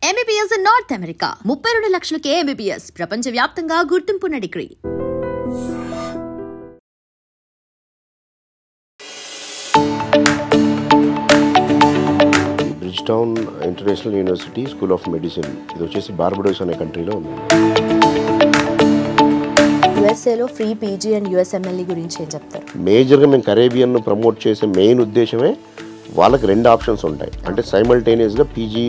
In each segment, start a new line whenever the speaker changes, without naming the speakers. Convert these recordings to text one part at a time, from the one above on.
MBBS in North America. 32 లక్షలకే MBBS ప్రపంచవ్యాప్తంగా గుర్తింపున్న degree.
Bridgetown international university school of medicine ఇది వచ్చేసి బార్బడోస్ అనే కంట్రీలో ఉంది.
యూఎస్ఏలో ఫ్రీ పీజీ అండ్ యూఎస్ఎంఎల్ఈ గురించి ఏం చెప్తారు?
మేజర్గా మేము కరేబియన్ను ప్రమోట్ చేసే మెయిన్ ఉద్దేశమే వాళ్ళకి రెండు ఆప్షన్స్ ఉంటాయి. అంటే సైమల్టేనియస్గా పీజీ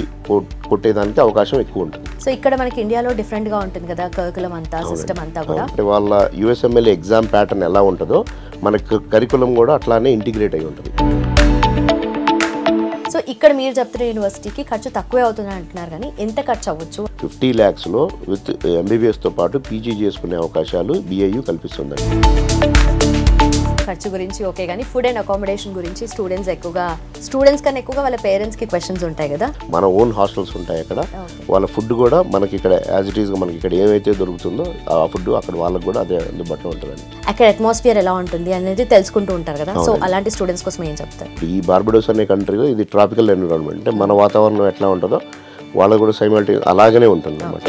కొట్టేదానికి అవకాశం ఎక్కువ ఉంటుంది.
సో ఇక్కడ మనకి ఇండియాలో డిఫరెంట్గా ఉంటుంది కదా కరికులం అంతా, సిస్టమ్ అంతా కూడా.
అంటే వాళ్ళ యూఎస్ఎంఎల్ఏ ఎగ్జామ్ ప్యాటర్న్ ఎలా ఉంటుందో మనకు కరికులం కూడా అట్లానే ఇంటిగ్రేట్ అయి ఉంటుంది.
సో ఇక్కడ మీరు చెప్తున్న యూనివర్సిటీకి ఖర్చు తక్కువే అవుతుంది అంటున్నారు, కానీ ఎంత ఖర్చు అవ్వచ్చు?
50 lakhsలో విత్ ఎంబీబీఎస్తో పాటు పీజీ చేసుకునే అవకాశాలు BIU కల్పిస్తుందండి.
ఖర్చు గురించి ఓకే, కానీ ఫుడ్ అండ్ అకామిడేషన్ గురించి స్టూడెంట్స్ కన్నా ఎక్కువగా వాళ్ళ పేరెంట్స్కి క్వశ్చన్స్ ఉంటాయి కదా.
మన ఓన్ హాస్టల్స్ ఉంటాయి అక్కడ. వాళ్ళ ఫుడ్ కూడా మనకి ఇక్కడ యాజ్ ఇట్ ఈస్గా మనకి ఇక్కడ ఏమైతే దొరుకుతుందో ఆ ఫుడ్ అక్కడ వాళ్ళకి కూడా అదే అందుబాటులో ఉంటుందండి.
అక్కడ అట్మాస్ఫియర్ ఎలా ఉంటుంది అనేది తెలుసుకుంటూ ఉంటారు కదా. సో అలాంటి స్టూడెంట్స్ కోసం ఏం చెప్తారు?
ఈ బార్బడోస్ అనే కంట్రీలో ఇది ట్రాపికల్ ఎన్విరాన్మెంట్, అంటే మన వాతావరణం ఎట్లా ఉంటుందో వాళ్ళకు కూడా సైమల్టేనియస్ అలాగనే ఉంటుంది అన్నమాట.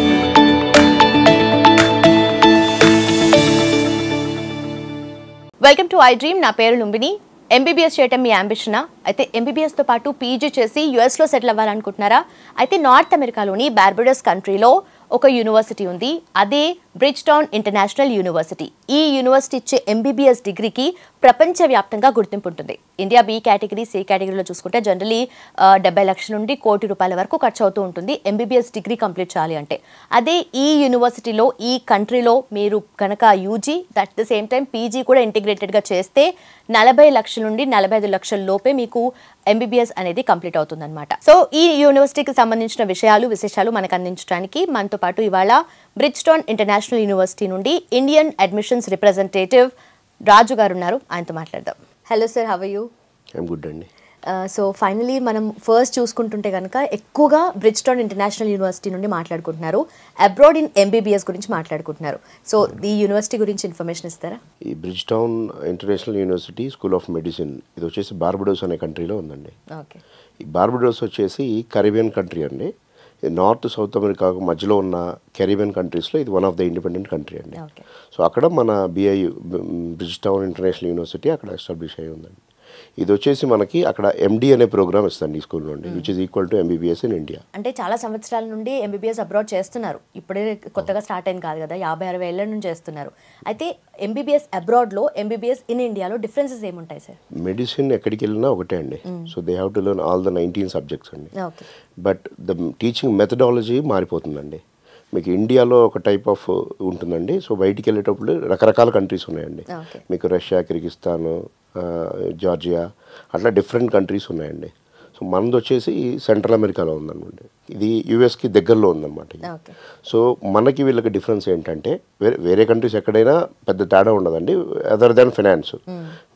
Welcome to I dream. నా పేరు లుంబిని. MBBS చేయటం మీ అంబిషనా? అయితే MBBSతో పాటు పీజీ చేసి యూఎస్లో సెటిల్ అవ్వాలనుకుంటున్నారా? అయితే నార్త్ అమెరికాలోని బార్బడోస్ కంట్రీలో ఒక యూనివర్సిటీ ఉంది, అదే బ్రిడ్జ్టౌన్ ఇంటర్నేషనల్ యూనివర్సిటీ. ఈ యూనివర్సిటీ ఇచ్చే MBBS డిగ్రీకి ప్రపంచవ్యాప్తంగా గుర్తింపు ఉంటుంది. ఇండియా B కేటగిరీ, C కేటగిరీలో చూసుకుంటే జనరలీ 70 లక్షల నుండి ₹1 కోటి వరకు ఖర్చు అవుతూ ఉంటుంది MBBS డిగ్రీ కంప్లీట్ చేయాలి అంటే. అదే ఈ యూనివర్సిటీలో, ఈ కంట్రీలో మీరు కనుక UG that the same time PG కూడా ఇంటిగ్రేటెడ్గా చేస్తే 40 లక్షల నుండి 45 లక్షల లోపే మీకు MBBS అనేది కంప్లీట్ అవుతుందన్నమాట. సో ఈ యూనివర్సిటీకి సంబంధించిన విశేషాలు మనకు అందించడానికి మనతో పాటు ఇవాళ బ్రిడ్జ్టౌన్ ఇంటర్నేషనల్ యూనివర్సిటీ నుండి ఇండియన్ అడ్మిషన్స్ రిప్రజెంటేటివ్ రాజు గారు ఉన్నారు. ఆయనతో మాట్లాడదాం. Hello sir, how are you?
I'm good అండి.
సో ఫైనలీ మనం ఫస్ట్ చూసుకుంటుంటే కనుక ఎక్కువగా బ్రిడ్జ్టౌన్ ఇంటర్నేషనల్ యూనివర్సిటీ నుండి మాట్లాడుకుంటున్నారు, అబ్రాడ్ ఇన్ MBBS గురించి మాట్లాడుకుంటున్నారు. సో ఈ యూనివర్సిటీ గురించి ఇన్ఫర్మేషన్ ఇస్తారా?
ఈ Bridgetown international university school of medicine ఇది వచ్చేసి బార్బడోస్ అనే కంట్రీలో ఉందండి.
ఓకే. ఈ
బార్బడోస్ వచ్చేసి కరీబియన్ కంట్రీ అండి. నార్త్ సౌత్ అమెరికాకు మధ్యలో ఉన్న కెరీబియన్ కంట్రీస్లో ఇది one of the independent country అండి. సో అక్కడ మన BIU బ్రిడ్జ్టౌన్ ఇంటర్నేషనల్ యూనివర్సిటీ అక్కడ ఎస్టాబ్లిష్ అయ్యి ఉందండి. ఇది వచ్చేసి మనకి అక్కడ MD అనే ప్రోగ్రామ్ ఇస్తుంది ఈ స్కూల్ నుండి, which is equal to MBBS in India.
అంటే చాలా సంవత్సరాల నుండి MBBS అబ్రాడ్ చేస్తున్నారు, ఇప్పుడే కొత్తగా స్టార్ట్ అయింది కాదు కదా, 50-60 ఏళ్ల నుంచి చేస్తున్నారు. అయితే MBBS అబ్రాడ్లో MBBS ఇన్ ఇండియాలో డిఫరెన్సెస్ ఏముంటాయి సార్?
మెడిసిన్ ఎక్కడికి వెళ్ళినా ఒకటే అండి. So they have to learn all the 19 subjects అండి. బట్ ద టీచింగ్ మెథడాలజీ మారిపోతుందండి. మీకు ఇండియాలో ఒక టైప్ ఆఫ్ ఉంటుందండి. సో బయటికి వెళ్ళేటప్పుడు రకరకాల కంట్రీస్ ఉన్నాయండి. మీకు రష్యా, కిర్గిస్తాను, జార్జియా అట్లా డిఫరెంట్ కంట్రీస్ ఉన్నాయండి. సో మనది వచ్చేసి సెంట్రల్ అమెరికాలో ఉందన్నమాట. ఇది యుఎస్కి దగ్గరలో ఉందన్నమాట. సో మనకి వీళ్ళకి డిఫరెన్స్ ఏంటంటే వేరే కంట్రీస్ ఎక్కడైనా పెద్ద తేడా ఉండదండి అదర్ దాన్ ఫైనాన్స్.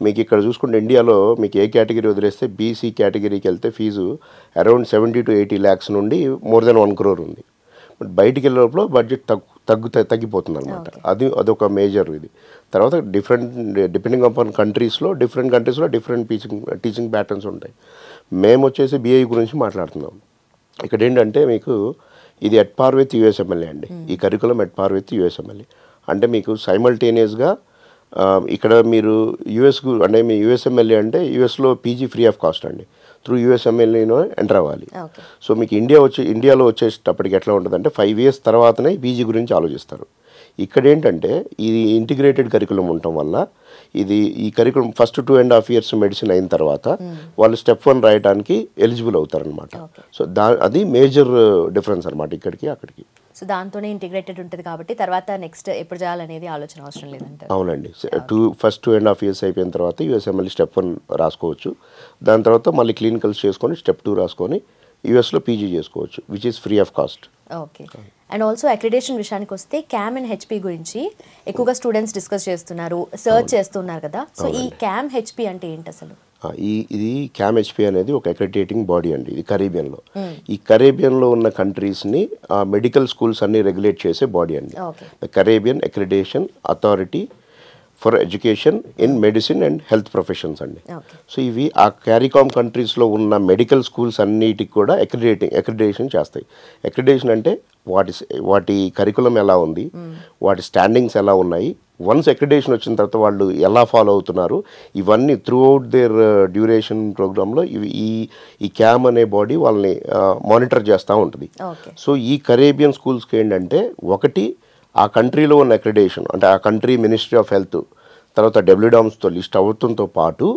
మీకు ఇక్కడ చూసుకుంటే ఇండియాలో మీకు ఏ కేటగిరీ వదిలేస్తే BC కేటగిరీకి వెళ్తే ఫీజు అరౌండ్ 70 to 80 lakhs నుండి మోర్ దెన్ 1 crore ఉంది. బట్ బయటికి వెళ్ళే లోపల బడ్జెట్ తగ్గిపోతుంది అనమాట. అదొక మేజర్ ఇది. తర్వాత డిపెండింగ్ అపాన్ కంట్రీస్లో డిఫరెంట్ టీచింగ్ ప్యాటర్న్స్ ఉంటాయి. మేము వచ్చేసి BIU గురించి మాట్లాడుతున్నాం. ఇక్కడ ఏంటంటే మీకు ఇది ఎట్ పార్ విత్ USMLE అండి. ఈ curriculum at par with USMLE అంటే మీకు సైమల్టేనియస్గా ఇక్కడ మీరు అంటే మీ USMLE అంటే యూఎస్లో పీజీ ఫ్రీ ఆఫ్ కాస్ట్ అండి. త్రూ USMLEలో ఎంటర్ అవ్వాలి. సో మీకు ఇండియాలో వచ్చేటప్పటికి ఎట్లా ఉంటుందంటే 5 years తర్వాతనే పీజీ గురించి ఆలోచిస్తారు. ఇక్కడ ఏంటంటే ఇది ఇంటిగ్రేటెడ్ కరికులం ఉండటం వల్ల ఈ కరికులం ఫస్ట్ 2.5 years మెడిసిన్ అయిన తర్వాత వాళ్ళు స్టెప్ 1 రాయడానికి ఎలిజిబుల్ అవుతారనమాట. సో అది మేజర్ డిఫరెన్స్ అనమాట ఇక్కడికి అక్కడికి.
సో దాంతోనే ఇంటిగ్రేటెడ్ ఉంటుంది కాబట్టి తర్వాత నెక్స్ట్ ఎప్పుడు చేయాలనేది ఆలోచన అవసరం లేదంటే.
అవునండి. ఫస్ట్ 2.5 years అయిపోయిన తర్వాత USMLE స్టెప్ 1 రాసుకోవచ్చు. దాని తర్వాత మళ్ళీ క్లినికల్స్ చేసుకొని స్టెప్ 2 రాసుకొని యూఎస్లో పీజీ చేసుకోవచ్చు, which is free of cost. Okay.
And also accreditation విషయానికి వస్తే CAM అండ్ HP గురించి ఎక్కువగా స్టూడెంట్స్ డిస్కస్ చేస్తున్నారు, సర్చ్ చేస్తున్నారు కదా. సో ఈ CAM HP అంటే ఏంటి అసలు?
ఇది CAM HP అనేది ఒక అక్రిడేటింగ్ బాడీ అండి. ఇది కరీబియన్లో. ఈ కరీబియన్లో ఉన్న కంట్రీస్ని మెడికల్ స్కూల్స్ అన్ని రెగ్యులేట్ చేసే బాడీ అండి. The Caribbean accreditation authority for education in medicine and health professions అండి.
ఓకే.
సో ఇవి ఆ క్యారికామ్ కంట్రీస్లో ఉన్న మెడికల్ స్కూల్స్ అన్నిటికి కూడా అక్రిడేషన్ చేస్తాయి. అక్రిడేషన్ అంటే వాటి కరికులం ఎలా ఉంది, వాటి స్టాండింగ్స్ ఎలా ఉన్నాయి, వన్స్ అక్రిడేషన్ వచ్చిన తర్వాత వాళ్ళు ఎలా ఫాలో అవుతున్నారు, ఇవన్నీ త్రూ అవుట్ దేర్ డ్యూరేషన్ ప్రోగ్రాంలో ఈ క్యామ్ అనే బాడీ వాళ్ళని మానిటర్ చేస్తూ ఉంటుంది.
ఓకే.
సో ఈ కరేబియన్ స్కూల్స్కి ఏంటంటే ఒకటి ఆ కంట్రీలో ఉన్న అక్రిడేషన్ అంటే ఆ కంట్రీ మినిస్ట్రీ ఆఫ్ హెల్త్ తర్వాత డబ్ల్యూడామ్స్తో లిస్ట్ అవుతుంతో పాటు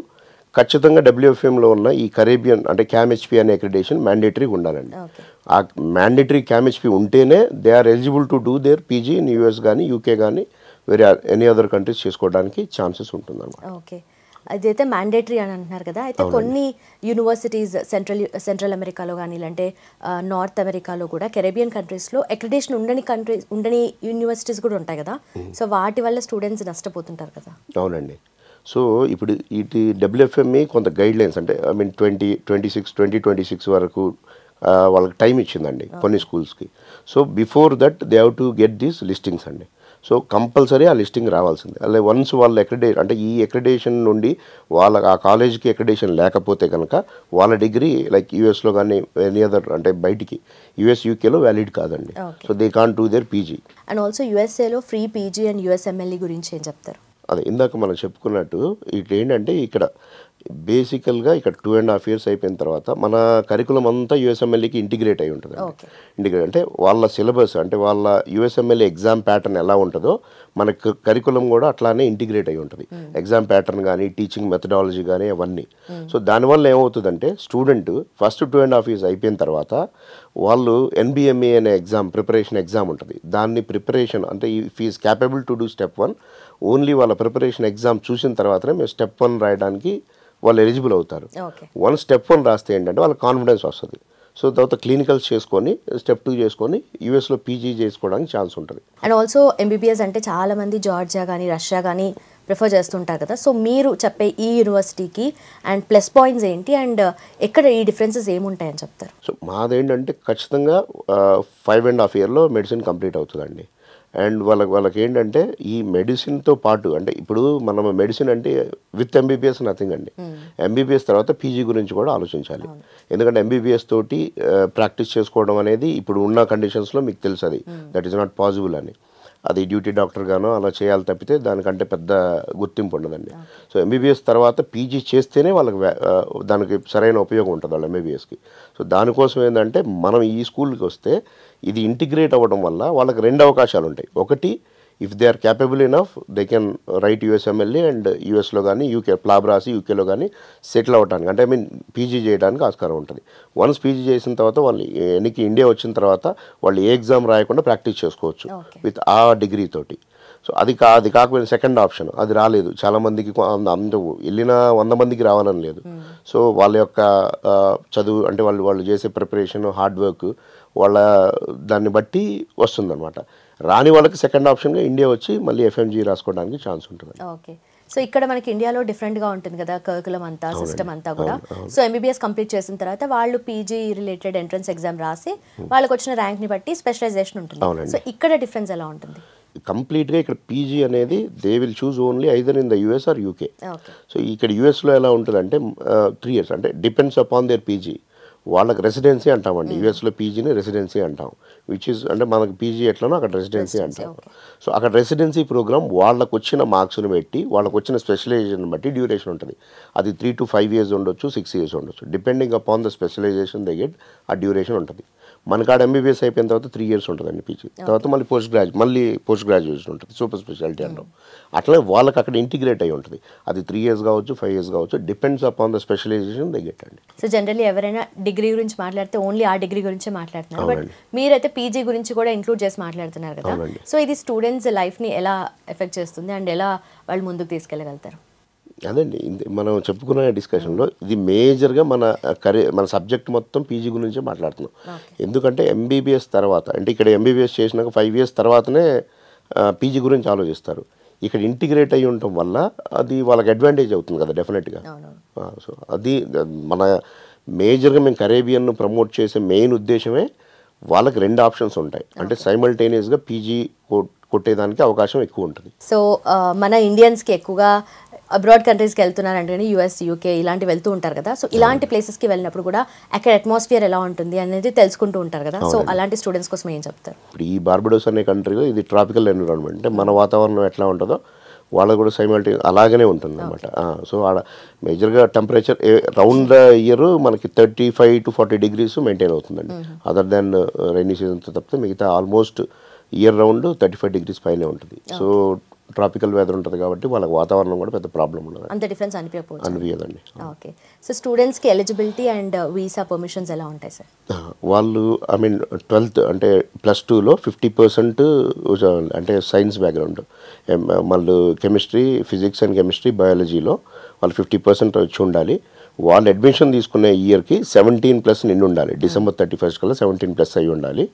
ఖచ్చితంగా డబ్ల్యూఎఫ్ఎంలో ఉన్న ఈ కరేబియన్ అంటే క్యామ్హెచ్పి అనే అక్రిడేషన్ మ్యాండేటరీగా ఉండాలండి.
ఓకే.
ఆ మ్యాండేటరీ క్యామ్హెచ్పి ఉంటేనే they are eligible to do their PG in US కానీ యూకే కానీ వేరే ఎనీ అదర్ కంట్రీస్ చేసుకోవడానికి ఛాన్సెస్ ఉంటుందన్నమాట.
ఓకే. అదైతే మ్యాండేటరీ అని అంటున్నారు కదా, అయితే కొన్ని యూనివర్సిటీస్ సెంట్రల్ అమెరికాలో కానీ లేదంటే నార్త్ అమెరికాలో కూడా కెరేబియన్ కంట్రీస్లో అక్రిడేషన్ ఉండని యూనివర్సిటీస్ కూడా ఉంటాయి కదా, సో వాటి వల్ల స్టూడెంట్స్ నష్టపోతుంటారు కదా.
అవునండి. సో ఇప్పుడు ఇది డబ్ల్యూఎఫ్ఎంఈ కొంత గైడ్ లైన్స్ అంటే ఐ మీన్ 2026 వరకు వాళ్ళకి టైం ఇచ్చిందండి కొన్ని స్కూల్స్కి. So before that they have to get these listings అండి. సో కంపల్సరీ ఆ లిస్టింగ్ రావాల్సిందే. అలాగే వన్స్ వాళ్ళు అంటే ఈ అక్రిడేషన్ నుండి ఆ కాలేజ్కి అక్రిడేషన్ లేకపోతే కనుక వాళ్ళ డిగ్రీ లైక్ యూఎస్లో కానీ ఎనీ అదర్ అంటే బయటికి యూఎస్ యూకేలో వ్యాలిడ్ కాదండి. So they can't do their PG.
And also యూఎస్ఏలో ఫ్రీ పీజీ అండ్ యూఎస్ఎంఎల్ఈ గురించి ఏం చెప్తారు?
అదే ఇందాక మనం చెప్పుకున్నట్టు ఇటు ఏంటంటే ఇక్కడ బేసికల్గా ఇక్కడ 2.5 years అయిపోయిన తర్వాత మన కరికులం అంతా యూఎస్ఎంఎల్ఈకి ఇంటిగ్రేట్ అయి ఉంటుంది. ఇంటిగ్రేట్ అంటే వాళ్ళ సిలబస్ అంటే వాళ్ళ యూఎస్ఎంఎల్ఈ ఎగ్జామ్ ప్యాటర్న్ ఎలా ఉంటుందో మన కరికులం కూడా అట్లానే ఇంటిగ్రేట్ అయి ఉంటుంది. ఎగ్జామ్ ప్యాటర్న్ కానీ టీచింగ్ మెథడాలజీ కానీ అవన్నీ. సో దానివల్ల ఏమవుతుందంటే స్టూడెంట్ ఫస్ట్ 2.5 years అయిపోయిన తర్వాత వాళ్ళు ఎన్బిఎంఏ అనే ప్రిపరేషన్ ఎగ్జామ్ ఉంటుంది. దాన్ని ప్రిపరేషన్ అంటే if is capable to do step 1 only వాళ్ళ ప్రిపరేషన్ ఎగ్జామ్ చూసిన తర్వాతనే మేము స్టెప్ 1 రాయడానికి వాళ్ళు ఎలిజిబుల్ అవుతారు. వన్ స్టెప్ 1 రాస్తే ఏంటంటే వాళ్ళకి కాన్ఫిడెన్స్ వస్తుంది. సో తర్వాత క్లినికల్స్ చేసుకొని స్టెప్ 2 చేసుకొని యూఎస్లో పీజీ చేసుకోవడానికి ఛాన్స్ ఉంటుంది.
అండ్ ఆల్సో ఎంబీబీఎస్ అంటే చాలామంది జార్జియా కానీ రష్యా కానీ ప్రిఫర్ చేస్తుంటారు కదా, సో మీరు చెప్పే ఈ యూనివర్సిటీకి అండ్ ప్లస్ పాయింట్స్ ఏంటి అండ్ ఎక్కడ ఈ డిఫరెన్సెస్ ఏముంటాయని చెప్తారు?
సో మాదేంటంటే ఖచ్చితంగా 5.5 years మెడిసిన్ కంప్లీట్ అవుతుందండి. అండ్ వాళ్ళకి ఏంటంటే ఈ మెడిసిన్తో పాటు అంటే ఇప్పుడు మనం మెడిసిన్ అంటే విత్ ఎంబీబీఎస్ నథింగ్ అండి. ఎంబీబీఎస్ తర్వాత పీజీ గురించి కూడా ఆలోచించాలి. ఎందుకంటే ఎంబీబీఎస్ తోటి ప్రాక్టీస్ చేసుకోవడం అనేది ఇప్పుడు ఉన్న కండిషన్స్లో మీకు తెలుసు అది దట్ ఈస్ నాట్ పాసిబుల్ అని. అది డ్యూటీ డాక్టర్ గానో అలా చేయాలి తప్పితే దానికంటే పెద్ద గుర్తింపు ఉండదండి. సో ఎంబీబీఎస్ తర్వాత పీజీ చేస్తేనే వాళ్ళకి దానికి సరైన ఉపయోగం ఉంటుంది వాళ్ళ ఎంబీబీఎస్కి. సో దానికోసం ఏంటంటే మనం ఈ స్కూల్కి వస్తే ఇది ఇంటిగ్రేట్ అవ్వడం వల్ల వాళ్ళకి 2 అవకాశాలు ఉంటాయి. ఒకటి if they are capable enough they can write USMLE and యూఎస్లో కానీ యూకే ప్లాబ్ రాసి యూకేలో కానీ సెటిల్ అవ్వడానికి అంటే పీజీ చేయడానికి ఆస్కారం ఉంటుంది. వన్స్ పీజీ చేసిన తర్వాత వాళ్ళు ఇండియా వచ్చిన తర్వాత వాళ్ళు ఏ ఎగ్జామ్ రాయకుండా ప్రాక్టీస్ చేసుకోవచ్చు విత్ ఆ డిగ్రీ తోటి. సో అది కాకపోయినా సెకండ్ ఆప్షన్ అది రాలేదు చాలామందికి, అందరూ వెళ్ళిన 100 మందికి రావాలని లేదు. సో వాళ్ళ యొక్క చదువు అంటే వాళ్ళు చేసే ప్రిపరేషన్ హార్డ్ వర్క్ వాళ్ళ దాన్ని బట్టి వస్తుందన్నమాట. రాని వాళ్ళకి సెకండ్ ఆప్షన్గా ఇండియా వచ్చి మళ్ళీ ఎఫ్ఎంజీ రాసుకోవడానికి ఛాన్స్ ఉంటుంది.
ఓకే. సో ఇక్కడ మనకి ఇండియాలో డిఫరెంట్గా ఉంటుంది కదా కరికులం అంతా, సిస్టమ్ అంతా కూడా. సో ఎంబీబీఎస్ కంప్లీట్ చేసిన తర్వాత వాళ్ళు పీజీ రిలేటెడ్ ఎంట్రన్స్ ఎగ్జామ్ రాసి వాళ్ళకి వచ్చిన ర్యాంక్ని బట్టి స్పెషలైజేషన్ ఉంటుంది. సో ఇక్కడ డిఫరెన్స్ ఎలా ఉంటుంది?
కంప్లీట్గా ఇక్కడ పీజీ అనేది they will choose only either in the US or UK. So ఇక్కడ యూఎస్లో ఎలా ఉంటుందంటే 3 years అంటే డిపెండ్స్ అపాన్ దేర్ పీజీ. వాళ్ళకి రెసిడెన్సీ అంటామండి. యూఎస్లో పీజీని రెసిడెన్సీ అంటాం, విచ్ ఇస్ అంటే మనకి పీజీ ఎట్లనో అక్కడ రెసిడెన్సీ అంటాం. సో అక్కడ రెసిడెన్సీ ప్రోగ్రామ్ వాళ్ళకు వచ్చిన మార్క్స్ని బట్టి వాళ్ళకు వచ్చిన స్పెషలైజేషన్ బట్టి డ్యూరేషన్ ఉంటుంది. అది 3 to 5 years ఉండొచ్చు, 6 years ఉండొచ్చు. Depending upon the specialization they get ఆ డ్యూరేషన్ ఉంటుంది. మనకాడ ఎంబీబీఎస్ అయిపోయిన తర్వాత 3 years ఉంటుందండి పీజీ. తర్వాత మళ్ళీ పోస్ట్ గ్రాడ్యుయేషన్ ఉంటుంది, సూపర్ స్పెషాలిటీ అంటాం. అట్లా వాళ్ళకి అక్కడ ఇంటిగ్రేట్ అయి ఉంటుంది. అది 3 years కావచ్చు, 5 years కావచ్చు, depends upon the specialization they get అండి.
సో జనరల్లీ ఎవరైనా డిగ్రీ గురించి మాట్లాడితే ఓన్లీ ఆ డిగ్రీ గురించే మాట్లాడుతున్నారు, బట్ మీరైతే పీజీ గురించి కూడా ఇంక్లూడ్ చేసి మాట్లాడుతున్నారు కదా. సో ఇది స్టూడెంట్స్ లైఫ్ని ఎలా ఎఫెక్ట్ చేస్తుంది అండ్ ఎలా వాళ్ళు ముందుకు తీసుకెళ్ళగలుగుతారు?
అదండి మనం చెప్పుకున్న డిస్కషన్లో ఇది మేజర్గా మన సబ్జెక్ట్ మొత్తం పీజీ గురించే మాట్లాడుతున్నాం. ఎందుకంటే ఎంబీబీఎస్ తర్వాత అంటే ఇక్కడ ఎంబీబీఎస్ చేసినాక 5 years తర్వాతనే పీజీ గురించి ఆలోచిస్తారు. ఇక్కడ ఇంటిగ్రేట్ అయ్యి ఉండటం వల్ల అది వాళ్ళకి అడ్వాంటేజ్ అవుతుంది కదా డెఫినెట్గా. సో అది మన మేజర్గా మేము కరేబియన్ను ప్రమోట్ చేసే మెయిన్ ఉద్దేశమే వాళ్ళకి 2 options ఉంటాయి. అంటే సైమల్టేనియస్గా పీజీ కొట్టేదానికి అవకాశం ఎక్కువ ఉంటుంది.
సో మన ఇండియన్స్కి ఎక్కువగా అబ్రాడ్ కంట్రీస్కి వెళ్తున్నారంటే యూఎస్, యూకే ఇలాంటి వెళ్తూ ఉంటారు కదా. సో ఇలాంటి ప్లేసెస్కి వెళ్ళినప్పుడు కూడా అక్కడ అట్మాస్ఫియర్ ఎలా ఉంటుంది అనేది తెలుసుకుంటూ ఉంటారు కదా. సో అలాంటి స్టూడెంట్స్ కోసం ఏం చెప్తారు?
ఇప్పుడు ఈ బార్బడోస్ అనే కంట్రీలో ఇది ట్రాపికల్ ఎన్విరాన్మెంట్, అంటే మన వాతావరణం ఎట్లా ఉంటుందో వాళ్ళకు కూడా సైమల్టీ అలాగనే ఉంటుంది అనమాట. సో ఆడ మేజర్గా టెంపరేచర్ రౌండ్ ద ఇయర్ మనకి 35 to 40 degrees మెయింటైన్ అవుతుందండి. అదర్ దాన్ రైనీ సీజన్తో తప్పితే మిగతా ఆల్మోస్ట్ ఇయర్ రౌండ్ 35 degrees పైనే ఉంటుంది. సో ట్రాపికల్ వెదర్ ఉంటుంది కాబట్టి వాళ్ళకి వాతావరణం కూడా పెద్ద ప్రాబ్లం ఉండదు,
అంత డిఫరెన్స్
అనిపించదండి.
ఓకే. సో స్టూడెంట్స్కి ఎలిజిబిలిటీ అండ్ వీసా పర్మిషన్స్ ఎలా ఉంటాయి సార్?
వాళ్ళు ఐ మీన్ 12th అంటే +2లో 50% అంటే సైన్స్ బ్యాక్గ్రౌండ్, మళ్ళీ కెమిస్ట్రీ, ఫిజిక్స్ అండ్ కెమిస్ట్రీ, బయాలజీలో వాళ్ళు 50% వచ్చి ఉండాలి. వాళ్ళు అడ్మిషన్ తీసుకునే ఇయర్కి 17+ నిండి ఉండాలి. December 31st కల్లా 17+ అయి ఉండాలి.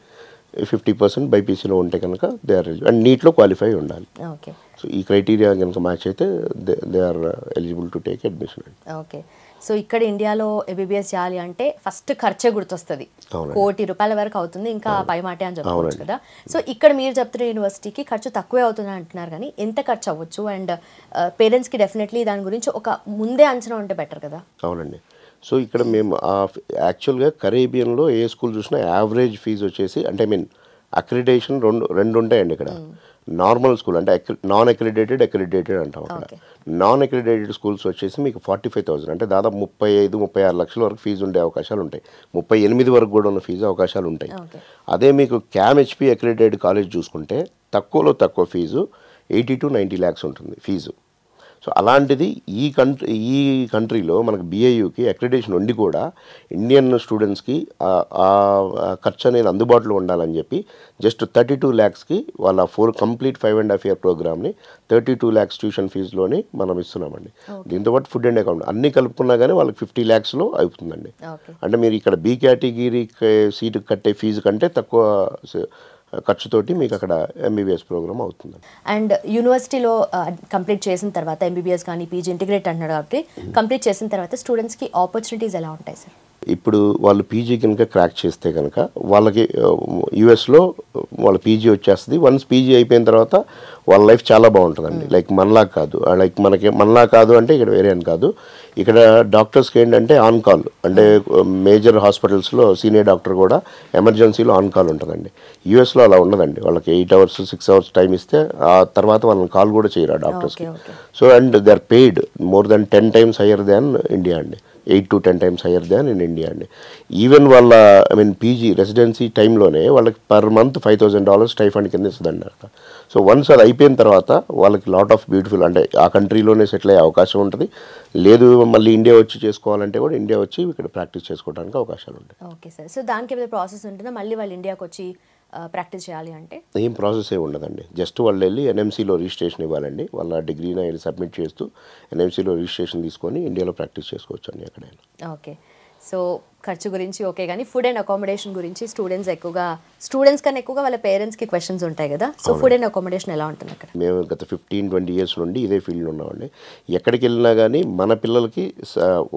50% బైపీసీలో ఉంటే కనుక దే ఆర్ అండ్ నీట్లో క్వాలిఫై ఉండాలి.
ఓకే.
సో ఈ క్రైటీరియా కనుక మ్యాచ్ అయితే they are eligible to take admission.
Okay. So ఇక్కడ ఇండియాలో ఎంబీబీఎస్ చేయాలి అంటే ఫస్ట్ ఖర్చే గుర్తొస్తుంది, ₹1 కోటి వరకు అవుతుంది, ఇంకా పై మాటే అని చెప్పవచ్చు కదా. సో ఇక్కడ మీరు చెప్తున్న యూనివర్సిటీకి ఖర్చు తక్కువే అవుతుంది అంటున్నారు, కానీ ఎంత ఖర్చు అవ్వచ్చు? అండ్ పేరెంట్స్కి డెఫినెట్లీ దాని గురించి ఒక ముందే అంచనా ఉంటే బెటర్ కదా.
అవునండి. సో ఇక్కడ మేము యాక్చువల్గా కరేబియన్లో ఏ స్కూల్ చూసినా యావరేజ్ ఫీజు వచ్చేసి, అంటే ఐ మీన్ అక్రిడేషన్ రెండు ఉంటాయండి ఇక్కడ. నార్మల్ స్కూల్ అంటే నాన్ అక్రిడేటెడ్ అంటాం అక్కడ. నాన్ అక్రిడేటెడ్ స్కూల్స్ వచ్చేసి మీకు 45,000 అంటే దాదాపు 35-36 లక్షల వరకు ఫీజు ఉండే అవకాశాలు ఉంటాయి. 38 వరకు కూడా ఉన్న ఫీజు అవకాశాలు ఉంటాయి. అదే మీకు CAMHP అక్రిడేటెడ్ కాలేజ్ చూసుకుంటే తక్కువలో తక్కువ ఫీజు 80 to 90 lakhs ఉంటుంది ఫీజు. సో అలాంటిది ఈ కంట్రీలో మనకు BIUకి అక్రిడేషన్ ఉండి కూడా ఇండియన్ స్టూడెంట్స్కి ఖర్చు అనేది అందుబాటులో ఉండాలని చెప్పి జస్ట్ 32 lakhsకి వాళ్ళ కంప్లీట్ 5.5 year ప్రోగ్రామ్ని 32 lakhs ట్యూషన్ ఫీజులోని మనం ఇస్తున్నామండి. దీంతోపాటు ఫుడ్ అండ్ అకౌంట్ అన్నీ కలుపుకున్నా కానీ వాళ్ళకి 50 lakhsలో అవుతుందండి. అంటే మీరు ఇక్కడ B కేటగిరీ సీటు కట్టే ఫీజు కంటే తక్కువ ఖర్చుతోటి మీకు అక్కడ ఎంబీబీఎస్ ప్రోగ్రామ్ అవుతుంది.
అండ్ యూనివర్సిటీలో కంప్లీట్ చేసిన తర్వాత ఎంబీబీఎస్ కానీ పీజీ ఇంటిగ్రేట్ అంటున్నారు కాబట్టి కంప్లీట్ చేసిన తర్వాత స్టూడెంట్స్కి ఆపర్చునిటీస్ ఎలా ఉంటాయి సార్?
ఇప్పుడు వాళ్ళు పీజీ కనుక క్రాక్ చేస్తే కనుక వాళ్ళకి యూఎస్లో వాళ్ళ పీజీ వచ్చేస్తుంది. వన్స్ పీజీ అయిపోయిన తర్వాత వాళ్ళ లైఫ్ చాలా బాగుంటుందండి. లైక్ మనలా కాదు, లైక్ మనలా కాదు అంటే ఇక్కడ వేరే అని కాదు. ఇక్కడ డాక్టర్స్కి ఏంటంటే ఆన్ కాల్, అంటే మేజర్ హాస్పిటల్స్లో సీనియర్ డాక్టర్ కూడా ఎమర్జెన్సీలో ఆన్ కాల్ ఉంటుందండి. యూఎస్లో అలా ఉండదండి. వాళ్ళకి 8 hours 6 hours టైం ఇస్తే ఆ తర్వాత వాళ్ళని కాల్ కూడా చేయరు డాక్టర్స్కి. So and they are paid more than 10 times higher than India అండి. 8 to 10 times higher than in India అండి. ఈవెన్ వాళ్ళ ఐ మీన్ పీజీ రెసిడెన్సీ టైంలోనే వాళ్ళకి పర్ మంత్ $5,000 స్టైఫండ్ కింద ఇస్తుందండి అక్కడ. సో వన్స్ అది అయిపోయిన తర్వాత వాళ్ళకి లాట్ ఆఫ్ బ్యూటిఫుల్, అంటే ఆ కంట్రీలోనే సెటిల్ అయ్యే అవకాశం ఉంటుంది. లేదు మళ్ళీ ఇండియా వచ్చి చేసుకోవాలంటే కూడా ఇండియా వచ్చి ఇక్కడ ప్రాక్టీస్ చేసుకోవడానికి అవకాశాలు ఉంటాయి.
Okay sir. సో దానికి ఏమైనా ప్రాసెస్ ఉంటుందా మళ్ళీ వాళ్ళు ఇండియాకి వచ్చి ప్రాక్టీస్ చేయాలి అంటే?
ఏం ప్రాసెస్ ఏమి ఉండదండి. జస్ట్ వాళ్ళు వెళ్ళి NMCలో రిజిస్ట్రేషన్ ఇవ్వాలండి. వాళ్ళ డిగ్రీని సబ్మిట్ చేస్తూ NMCలో రిజిస్ట్రేషన్ తీసుకొని ఇండియాలో ప్రాక్టీస్ చేసుకోవచ్చు అండి ఎక్కడైనా.
ఓకే. సో ఖర్చు గురించి ఓకే, కానీ ఫుడ్ అండ్ అకామిడేషన్ గురించి స్టూడెంట్స్ కన్నా ఎక్కువగా వాళ్ళ పేరెంట్స్కి క్వశ్చన్స్ ఉంటాయి కదా. సో ఫుడ్ అండ్ అకామిడేషన్ ఎలా ఉంటుంది అక్కడ?
మేము గత 15-20 years నుండి ఇదే ఫీల్డ్లో ఉన్నామండి. ఎక్కడికి వెళ్ళినా కానీ మన పిల్లలకి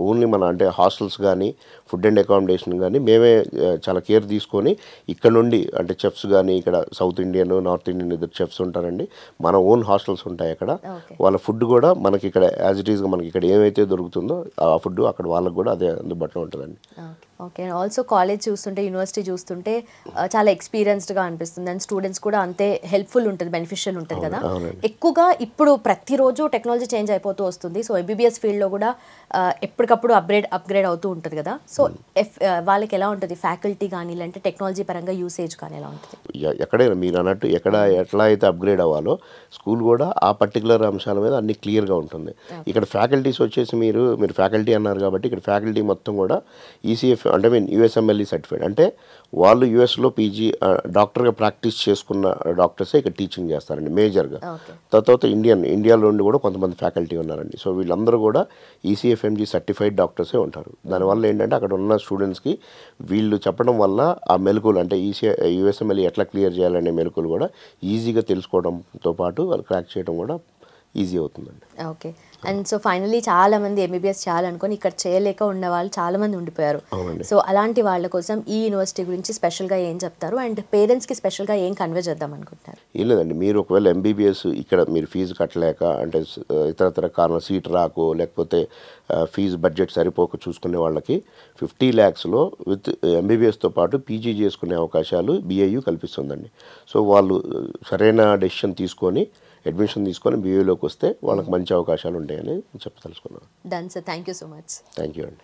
ఓన్లీ మన అంటే హాస్టల్స్ కానీ ఫుడ్ అండ్ అకామిడేషన్ కానీ మేమే చాలా కేర్ తీసుకొని ఇక్కడ నుండి అంటే చెఫ్స్ కానీ ఇక్కడ సౌత్ ఇండియన్ నార్త్ ఇండియన్ ఇద్దరు చెఫ్స్ ఉంటారండి. మన ఓన్ హాస్టల్స్ ఉంటాయి అక్కడ. వాళ్ళ ఫుడ్ కూడా మనకి ఇక్కడ యాజ్ ఇట్ ఈస్గా మనకి ఇక్కడ ఏమైతే దొరుకుతుందో ఆ ఫుడ్ అక్కడ వాళ్ళకి కూడా అదే అందుబాటులో ఉంటుందండి.
ఓకే. ఆల్సో కాలేజ్ చూస్తుంటే యూనివర్సిటీ చూస్తుంటే చాలా ఎక్స్పీరియన్స్డ్గా అనిపిస్తుంది. అండ్ స్టూడెంట్స్ కూడా అంతే హెల్ప్ఫుల్ ఉంటుంది, బెనిఫిషియల్ ఉంటుంది కదా. ఎక్కువగా ఇప్పుడు ప్రతిరోజు టెక్నాలజీ చేంజ్ అయిపోతూ వస్తుంది. సో ఎంబీబీఎస్ ఫీల్డ్లో కూడా ఎప్పటికప్పుడు అప్గ్రేడ్ అవుతూ ఉంటుంది కదా. సో వాళ్ళకి ఎలా ఉంటుంది ఫ్యాకల్టీ కానీ లేదంటే టెక్నాలజీ పరంగా యూసేజ్ కానీ ఎలా ఉంటుంది?
ఎక్కడైనా మీరు అన్నట్టు ఎట్లా అయితే అప్గ్రేడ్ అవ్వాలో స్కూల్ కూడా ఆ పర్టికులర్ అంశాల మీద అన్ని క్లియర్గా ఉంటుంది. ఇక్కడ ఫ్యాకల్టీస్ వచ్చేసి మీరు ఫ్యాకల్టీ అన్నారు కాబట్టి ఇక్కడ ఫ్యాకల్టీ మొత్తం కూడా ECF అంటే మీన్ USMLE సర్టిఫైడ్, అంటే వాళ్ళు యూఎస్లో పీజీ డాక్టర్గా ప్రాక్టీస్ చేసుకున్న డాక్టర్సే ఇక్కడ టీచింగ్ చేస్తారండి మేజర్గా. తర్వాత ఇండియాలో నుండి కూడా కొంతమంది ఫ్యాకల్టీ ఉన్నారండి. సో వీళ్ళందరూ కూడా ECFMG సర్టిఫైడ్ డాక్టర్సే ఉంటారు. దానివల్ల ఏంటంటే అక్కడ ఉన్న స్టూడెంట్స్కి వీళ్ళు చెప్పడం వల్ల ఆ మెలకువలు అంటే USMLE ఎట్లా క్లియర్ చేయాలనే మెలకువలు కూడా ఈజీగా తెలుసుకోవడంతో పాటు వాళ్ళు క్రాక్ చేయడం కూడా ఈజీ అవుతుందండి.
ఓకే. అండ్ సో ఫైనలీ చాలా మంది ఎంబీబీఎస్ చేయాలనుకొని ఇక్కడ చేయలేక ఉన్న వాళ్ళు చాలా మంది ఉండిపోయారు. సో అలాంటి వాళ్ళ కోసం ఈ యూనివర్సిటీ గురించి స్పెషల్గా ఏం చెప్తారు అండ్ పేరెంట్స్కి స్పెషల్గా ఏం కన్వే చేద్దాం అనుకుంటున్నారు?
ఏం లేదండి, మీరు ఒకవేళ ఎంబీబీఎస్ ఇక్కడ మీరు ఫీజు కట్టలేక అంటే ఇతరతర కారణం సీట్ రాకో లేకపోతే ఫీజు బడ్జెట్ సరిపోక చూసుకునే వాళ్ళకి 50 lakhsలో విత్ ఎంబీబీఎస్తో పాటు పీజీ చేసుకునే అవకాశాలు BIU కల్పిస్తుందండి. సో వాళ్ళు సరైన డెసిషన్ తీసుకొని అడ్మిషన్ తీసుకొని BIUలోకి వస్తే వాళ్ళకి మంచి అవకాశాలు ఉంటాయని చెప్పదలుచుకున్నాను.
Done sir, thank you so much.
Thank you అండి.